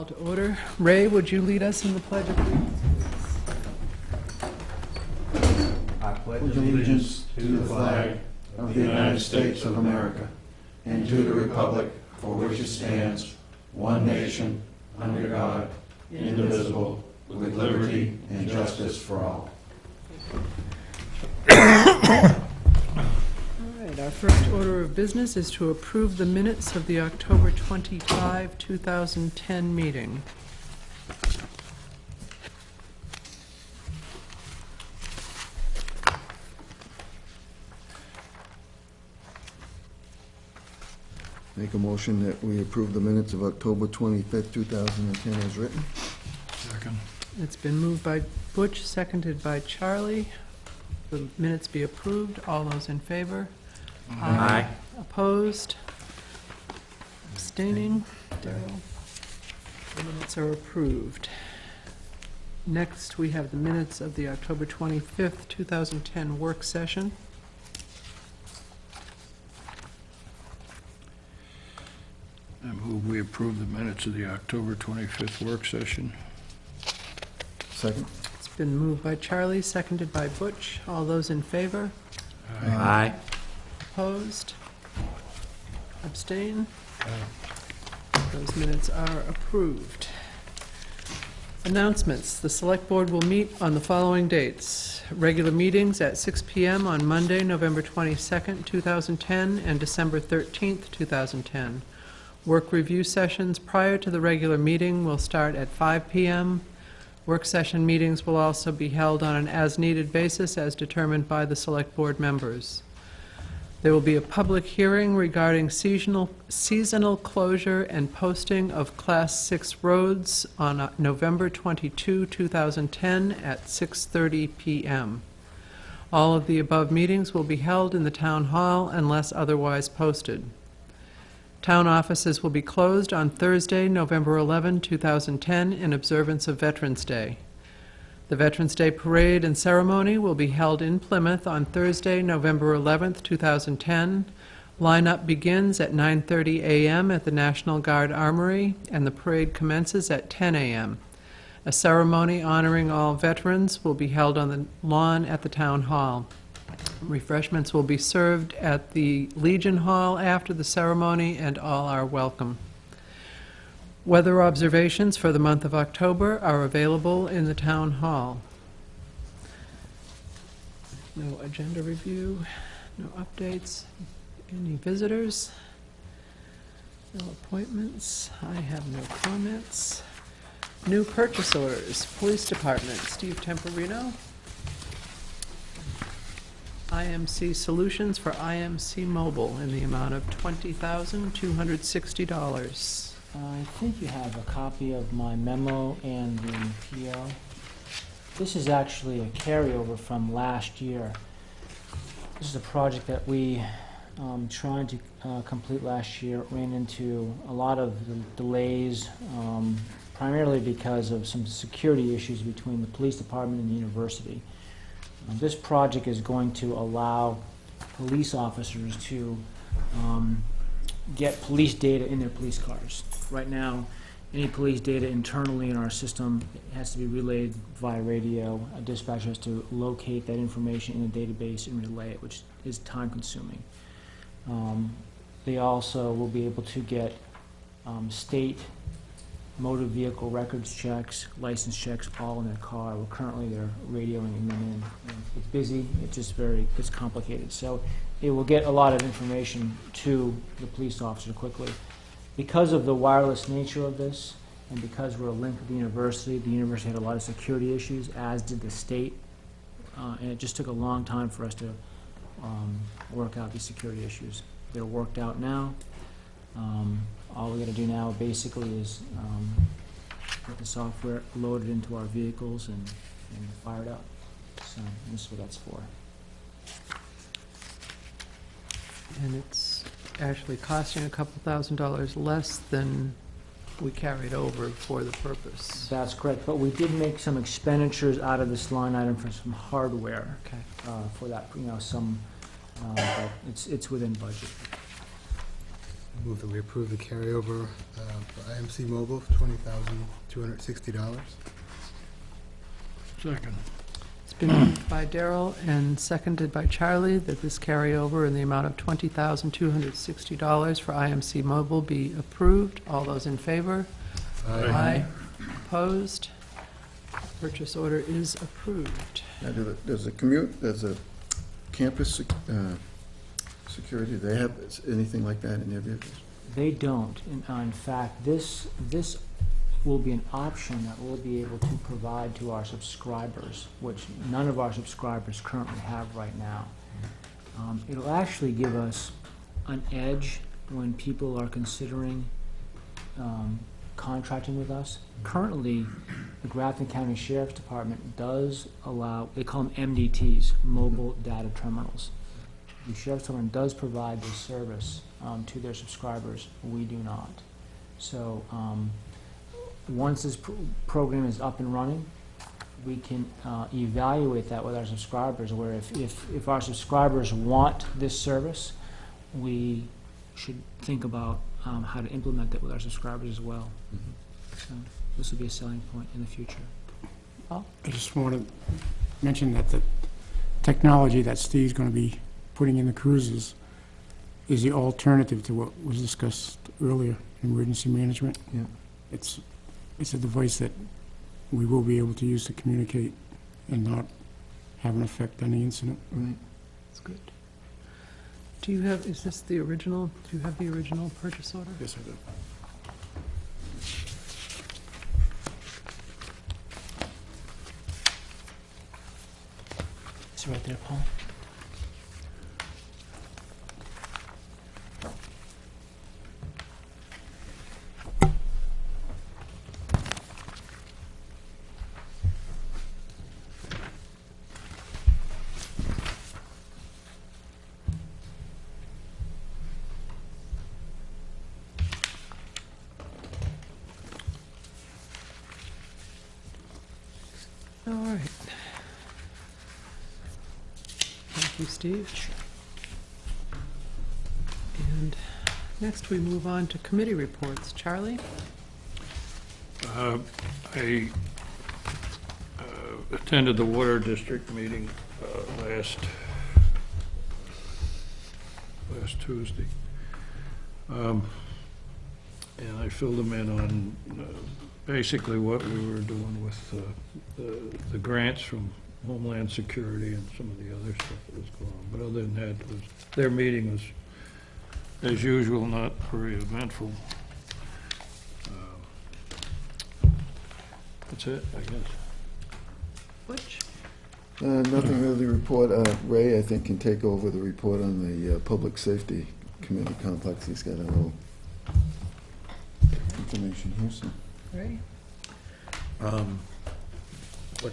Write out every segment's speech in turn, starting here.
Call to order. Ray, would you lead us in the Pledge of Allegiance? I pledge allegiance to the flag of the United States of America and to the republic for which it stands, one nation, under God, indivisible, with liberty and justice for all. Our first order of business is to approve the minutes of the October 25, 2010 meeting. Make a motion that we approve the minutes of October 25th, 2010 as written. Second. It's been moved by Butch, seconded by Charlie. The minutes be approved. All those in favor? Aye. Opposed? Abstaining? Daryl? The minutes are approved. Next, we have the minutes of the October 25th, 2010 work session. I move we approve the minutes of the October 25th work session. Second. It's been moved by Charlie, seconded by Butch. All those in favor? Aye. Opposed? Abstain? Those minutes are approved. Announcements. The Select Board will meet on the following dates. Regular meetings at 6 p.m. on Monday, November 22nd, 2010, and December 13th, 2010. Work review sessions prior to the regular meeting will start at 5 p.m. Work session meetings will also be held on an as-needed basis as determined by the Select Board members. There will be a public hearing regarding seasonal closure and posting of Class 6 roads on November 22, 2010 at 6:30 p.m. All of the above meetings will be held in the Town Hall unless otherwise posted. Town offices will be closed on Thursday, November 11, 2010 in observance of Veterans Day. The Veterans Day Parade and Ceremony will be held in Plymouth on Thursday, November 11, 2010. Lineup begins at 9:30 a.m. at the National Guard Armory, and the parade commences at 10 a.m. A ceremony honoring all veterans will be held on the lawn at the Town Hall. Refreshments will be served at the Legion Hall after the ceremony, and all are welcome. Weather observations for the month of October are available in the Town Hall. No agenda review, no updates. Any visitors? No appointments. I have no comments. New purchase orders. Police Department, Steve Temporino. IMC Solutions for IMC Mobile in the amount of $20,260. I think you have a copy of my memo and the PO. This is actually a carryover from last year. This is a project that we tried to complete last year. Ran into a lot of delays, primarily because of some security issues between the police department and the university. This project is going to allow police officers to get police data in their police cars. Right now, any police data internally in our system has to be relayed via radio. A dispatcher has to locate that information in a database and relay it, which is time-consuming. They also will be able to get state motor vehicle records checks, license checks, all in their car. Well, currently they're radioing them in. It's busy. It's complicated. So it will get a lot of information to the police officer quickly. Because of the wireless nature of this, and because we're linked with the university had a lot of security issues, as did the state, and it just took a long time for us to work out these security issues. They're worked out now. All we got to do now basically is get the software loaded into our vehicles and fire it up. So this is what that's for. And it's actually costing a couple $1,000s less than we carried over for the purpose. That's correct, but we did make some expenditures out of this line item for some hardware. Okay. For that, but it's within budget. Move that we approve the carryover for IMC Mobile for $20,260. Second. It's been moved by Daryl and seconded by Charlie that this carryover in the amount of $20,260 for IMC Mobile be approved. All those in favor? Aye. Opposed? Purchase order is approved. Now, there's a campus security, do they have anything like that in their vehicles? They don't. In fact, this will be an option that we'll be able to provide to our subscribers, which none of our subscribers currently have right now. It'll actually give us an edge when people are considering contracting with us. Currently, the Grafton County Sheriff's Department does allow, they call them MDTs, mobile data terminals. The Sheriff's Department does provide this service to their subscribers. We do not. So once this program is up and running, we can evaluate that with our subscribers, where if our subscribers want this service, we should think about how to implement that with our subscribers as well. So this will be a selling point in the future. I just want to mention that the technology that Steve's going to be putting in the cruises is the alternative to what was discussed earlier, emergency management. Yeah. It's a device that we will be able to use to communicate and not have an effect on the incident. Right. That's good. Do you have, is this the original, do you have the original purchase order? Yes, I do. It's right there, Paul. All right. Thank you, Steve. And next we move on to committee reports. Charlie? I attended the Water District meeting last Tuesday. And I filled them in on basically what we were doing with the grants from Homeland Security and some of the other stuff that was going on. But other than that, their meeting was, as usual, not very eventful. That's it, I guess. Butch? Nothing really to report. Ray, I think, can take over the report on the Public Safety Committee complex. He's got a little information here, so. Ray? What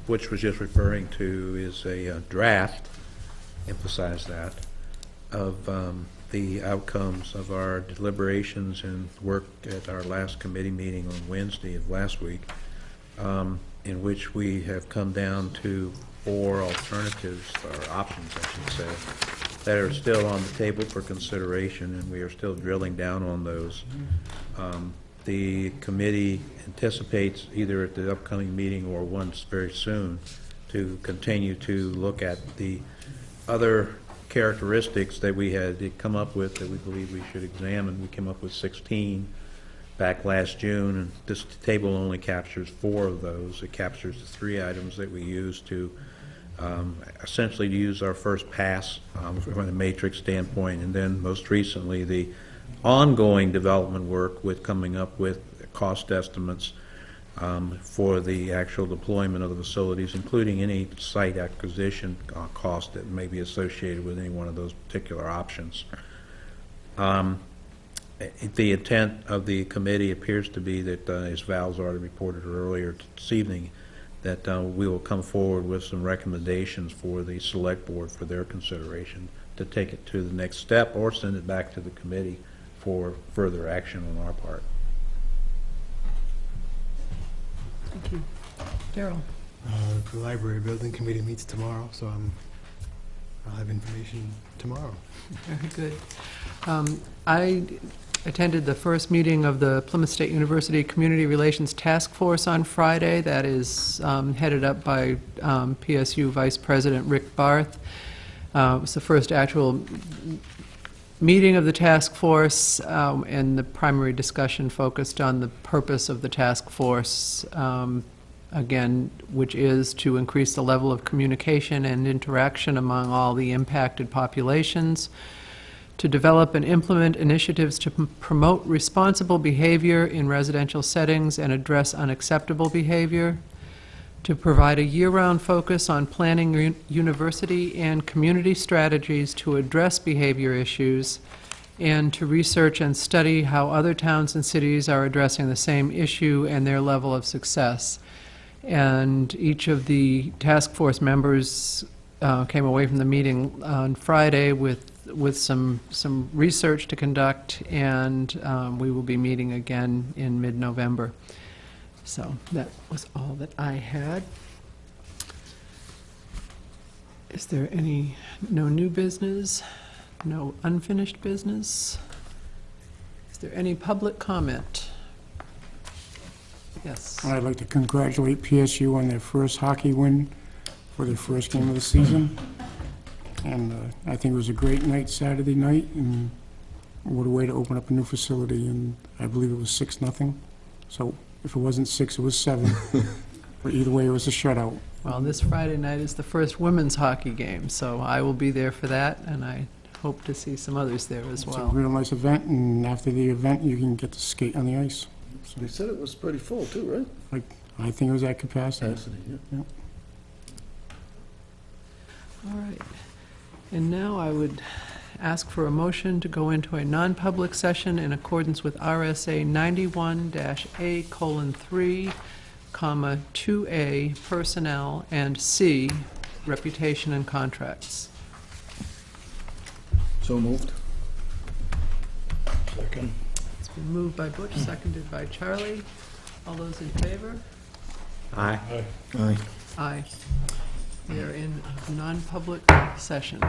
Butch was just referring to is a draft, emphasize that, of the outcomes of our deliberations and work at our last committee meeting on Wednesday of last week, in which we have come down to 4 alternatives, or options, I should say, that are still on the table for consideration, and we are still drilling down on those. The committee anticipates, either at the upcoming meeting or once very soon, to continue to look at the other characteristics that we had come up with that we believe we should examine. We came up with 16 back last June, and this table only captures 4 of those. It captures the 3 items that we used to essentially to use our first pass from a matrix standpoint, and then most recently the ongoing development work with coming up with cost estimates for the actual deployment of the facilities, including any site acquisition cost that may be associated with any one of those particular options. The intent of the committee appears to be that, as Val's already reported earlier this evening, that we will come forward with some recommendations for the Select Board for their consideration to take it to the next step or send it back to the committee for further action on our part. Thank you. Daryl? The library building committee meets tomorrow, so I'm I'll have information tomorrow. Very good. I attended the first meeting of the Plymouth State University Community Relations Task Force on Friday. That is headed up by PSU Vice President Rick Barth. It was the first actual meeting of the task force, and the primary discussion focused on the purpose of the task force, again, which is to increase the level of communication and interaction among all the impacted populations, to develop and implement initiatives to promote responsible behavior in residential settings and address unacceptable behavior, to provide a year-round focus on planning university and community strategies to address behavior issues, and to research and study how other towns and cities are addressing the same issue and their level of success. And each of the task force members came away from the meeting on Friday with some research to conduct, and we will be meeting again in mid-November. So that was all that I had. Is there no new business, no unfinished business? Is there any public comment? Yes. I'd like to congratulate PSU on their first hockey win for their first game of the season. And I think it was a great night Saturday night, and what a way to open up a new facility, and I believe it was 6-0. So if it wasn't 6, it was 7. But either way, it was a shutout. Well, this Friday night is the first women's hockey game, so I will be there for that, and I hope to see some others there as It's a well. real nice event, and after the event, you can get to skate on the ice. They said it was pretty full too, right? I think it was at capacity. Yeah. All right. And now I would ask for a motion to go into a non-public session in accordance with RSA 91-A:3, 2A, personnel, and C, reputation and contracts. So moved. Second. It's been moved by Butch, seconded by Charlie. All those in favor? Aye. Aye. Aye. We are in non-public session.